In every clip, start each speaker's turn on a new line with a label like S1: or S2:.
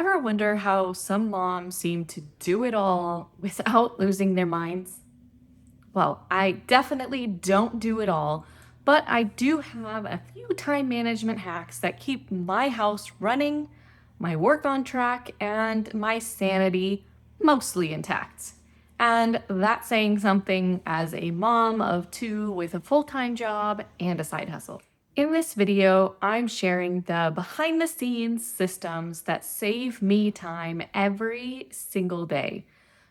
S1: Ever wonder how some moms seem to do it all without losing their minds? Well, I definitely don't do it all, but I do have a few time management hacks that keep my house running, my work on track, and my sanity mostly intact. And that's saying something as a mom of two with a full time job and a side hustle. In this video, I'm sharing the behind the scenes systems that save me time every single day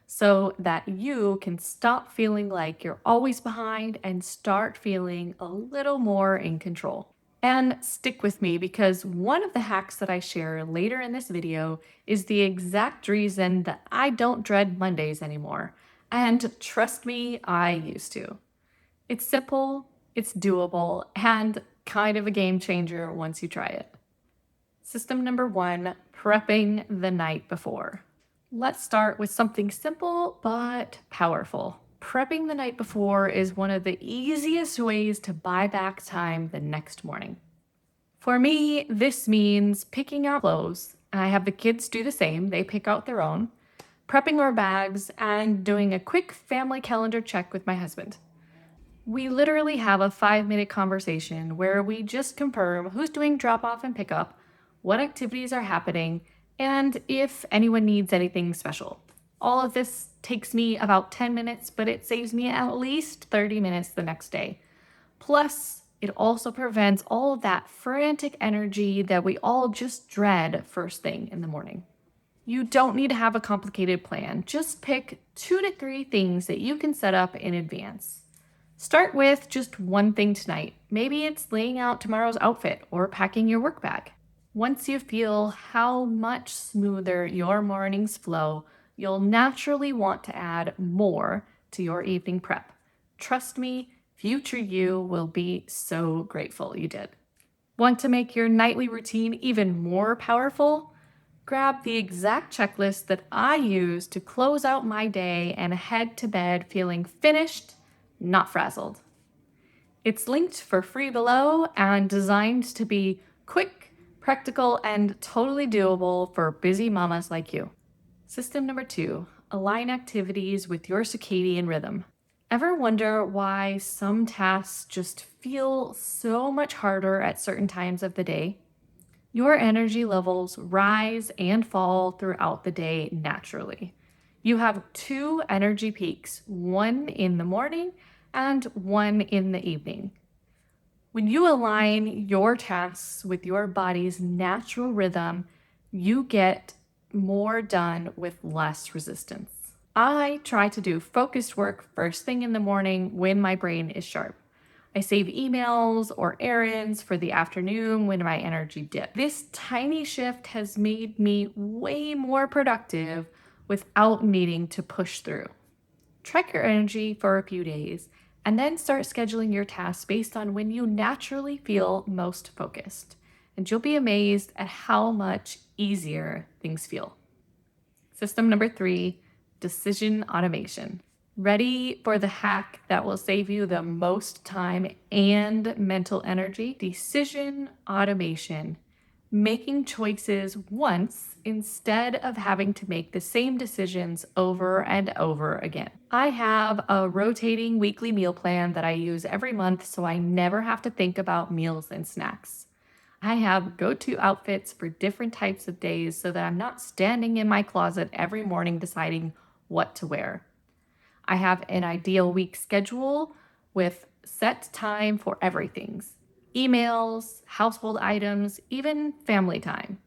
S1: so that you can stop feeling like you're always behind and start feeling a little more in control. And stick with me because one of the hacks that I share later in this video is the exact reason that I don't dread Mondays anymore. And trust me, I used to. It's simple, it's doable, and kind of a game changer once you try it. System number one, prepping the night before. Let's start with something simple but powerful. Prepping the night before is one of the easiest ways to buy back time the next morning. For me, this means picking out clothes. I have the kids do the same, they pick out their own, prepping our bags, and doing a quick family calendar check with my husband. We literally have a 5-minute conversation where we just confirm who's doing drop off and pickup, what activities are happening, and if anyone needs anything special. All of this takes me about 10 minutes, but it saves me at least 30 minutes the next day. Plus, it also prevents all of that frantic energy that we all just dread first thing in the morning. You don't need to have a complicated plan. Just pick 2 to 3 things that you can set up in advance. Start with just one thing tonight. Maybe it's laying out tomorrow's outfit or packing your work bag. Once you feel how much smoother your mornings flow, you'll naturally want to add more to your evening prep. Trust me, future you will be so grateful you did. Want to make your nightly routine even more powerful? Grab the exact checklist that I use to close out my day and head to bed feeling finished, not frazzled. It's linked for free below and designed to be quick, practical, and totally doable for busy mamas like you. System number 2, align activities with your circadian rhythm. Ever wonder why some tasks just feel so much harder at certain times of the day? Your energy levels rise and fall throughout the day naturally. You have 2 energy peaks, one in the morning and one in the evening. When you align your tasks with your body's natural rhythm, you get more done with less resistance. I try to do focused work first thing in the morning when my brain is sharp. I save emails or errands for the afternoon when my energy dips. This tiny shift has made me way more productive without needing to push through. Track your energy for a few days and then start scheduling your tasks based on when you naturally feel most focused. And you'll be amazed at how much easier things feel. System number 3, decision automation. Ready for the hack that will save you the most time and mental energy? Decision automation. Making choices once instead of having to make the same decisions over and over again. I have a rotating weekly meal plan that I use every month so I never have to think about meals and snacks. I have go-to outfits for different types of days so that I'm not standing in my closet every morning deciding what to wear. I have an ideal week schedule with set time for everything. Emails, household items, even family time.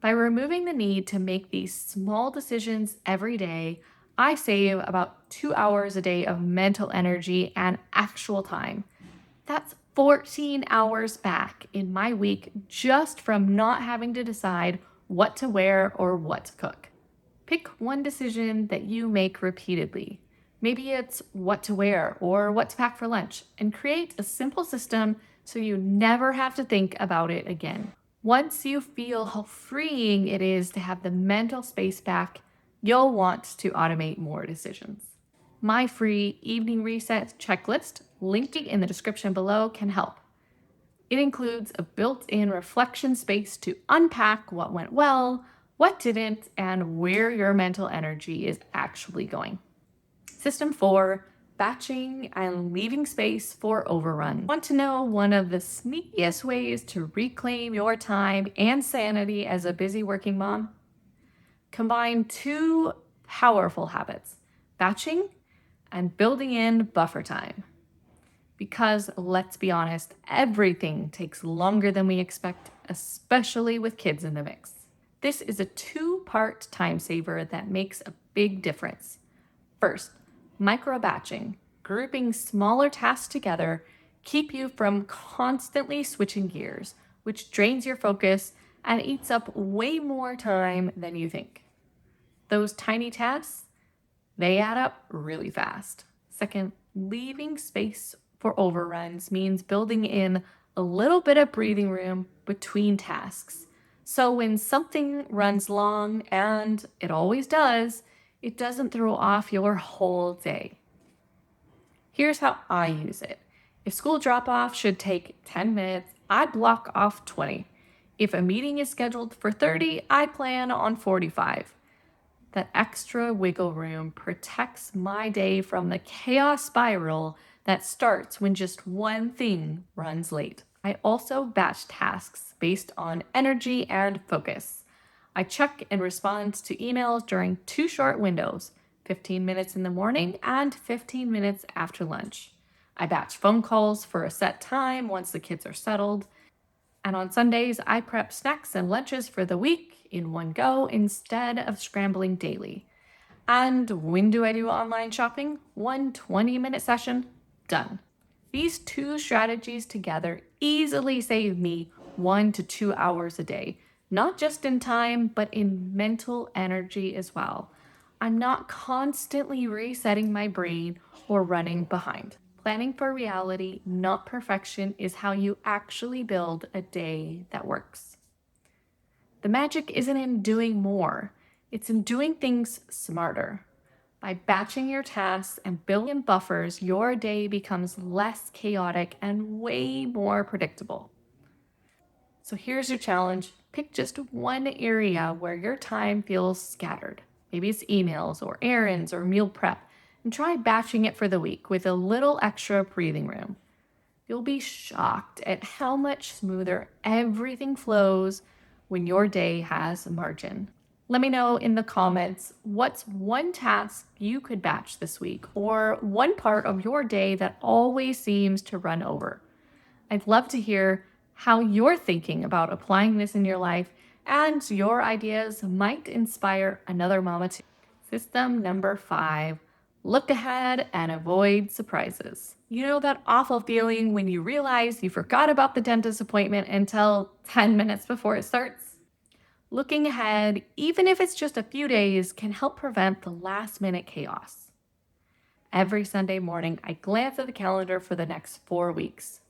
S1: By removing the need to make these small decisions every day, I save about 2 hours a day of mental energy and actual time. That's 14 hours back in my week just from not having to decide what to wear or what to cook. Pick one decision that you make repeatedly. Maybe it's what to wear or what to pack for lunch, and create a simple system so you never have to think about it again. Once you feel how freeing it is to have the mental space back, you'll want to automate more decisions. My free evening reset checklist, linked in the description below, can help. It includes a built-in reflection space to unpack what went well, what didn't, and where your mental energy is actually going. System 4, batching and leaving space for overrun. Want to know one of the sneakiest ways to reclaim your time and sanity as a busy working mom? Combine two powerful habits: batching and building in buffer time. Because let's be honest, everything takes longer than we expect, especially with kids in the mix. This is a two-part time saver that makes a big difference. First, micro batching, grouping smaller tasks together, keep you from constantly switching gears, which drains your focus and eats up way more time than you think. Those tiny tasks, they add up really fast. Second, leaving space for overruns means building in a little bit of breathing room between tasks. So when something runs long, and it always does, it doesn't throw off your whole day. Here's how I use it. If school drop off should take 10 minutes, I block off 20. If a meeting is scheduled for 30, I plan on 45. That extra wiggle room protects my day from the chaos spiral that starts when just one thing runs late. I also batch tasks based on energy and focus. I check and respond to emails during two short windows: 15 minutes in the morning and 15 minutes after lunch. I batch phone calls for a set time once the kids are settled. And on Sundays, I prep snacks and lunches for the week in one go instead of scrambling daily. And when do I do online shopping? One 20-minute session, done. These two strategies together easily save me 1 to 2 hours a day, not just in time, but in mental energy as well. I'm not constantly resetting my brain or running behind. Planning for reality, not perfection, is how you actually build a day that works. The magic isn't in doing more, it's in doing things smarter. By batching your tasks and building in buffers, your day becomes less chaotic and way more predictable. So here's your challenge. Pick just one area where your time feels scattered. Maybe it's emails or errands or meal prep, and try batching it for the week with a little extra breathing room. You'll be shocked at how much smoother everything flows when your day has margin. Let me know in the comments what's one task you could batch this week, or one part of your day that always seems to run over. I'd love to hear how you're thinking about applying this in your life, and your ideas might inspire another mama too. System number 5, look ahead and avoid surprises. You know that awful feeling when you realize you forgot about the dentist appointment until 10 minutes before it starts? Looking ahead, even if it's just a few days, can help prevent the last minute chaos. Every Sunday morning, I glance at the calendar for the next 4 weeks.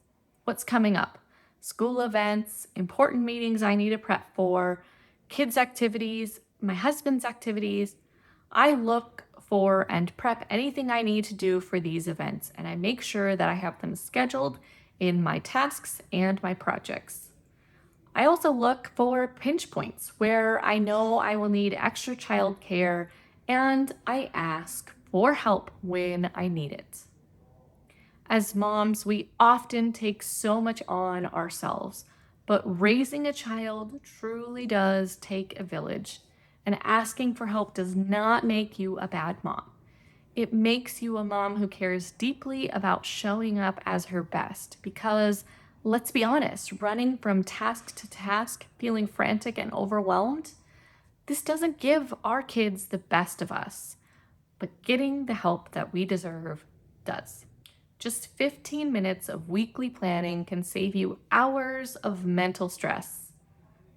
S1: What's coming up? School events, important meetings I need to prep for, kids' activities, my husband's activities. I look for and prep anything I need to do for these events, and I make sure that I have them scheduled in my tasks and my projects. I also look for pinch points where I know I will need extra childcare, and I ask for help when I need it. As moms, we often take so much on ourselves, but raising a child truly does take a village, and asking for help does not make you a bad mom. It makes you a mom who cares deeply about showing up as her best, because let's be honest, running from task to task, feeling frantic and overwhelmed, this doesn't give our kids the best of us, but getting the help that we deserve does. Just 15 minutes of weekly planning can save you hours of mental stress.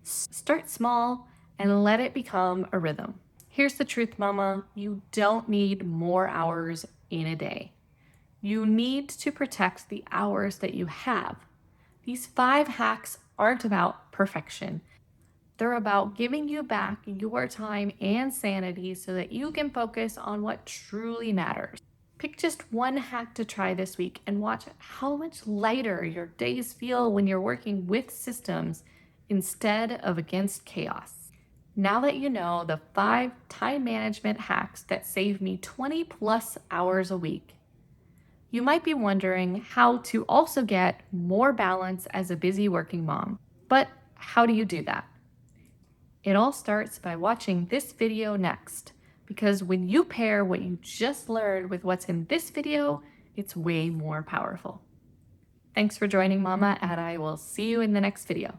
S1: Start small and let it become a rhythm. Here's the truth, mama. You don't need more hours in a day. You need to protect the hours that you have. These 5 hacks aren't about perfection. They're about giving you back your time and sanity so that you can focus on what truly matters. Pick just one hack to try this week and watch how much lighter your days feel when you're working with systems instead of against chaos. Now that you know the 5 time management hacks that save me 20 plus hours a week, you might be wondering how to also get more balance as a busy working mom. But how do you do that? It all starts by watching this video next, because when you pair what you just learned with what's in this video, it's way more powerful. Thanks for joining, Mama, and I will see you in the next video.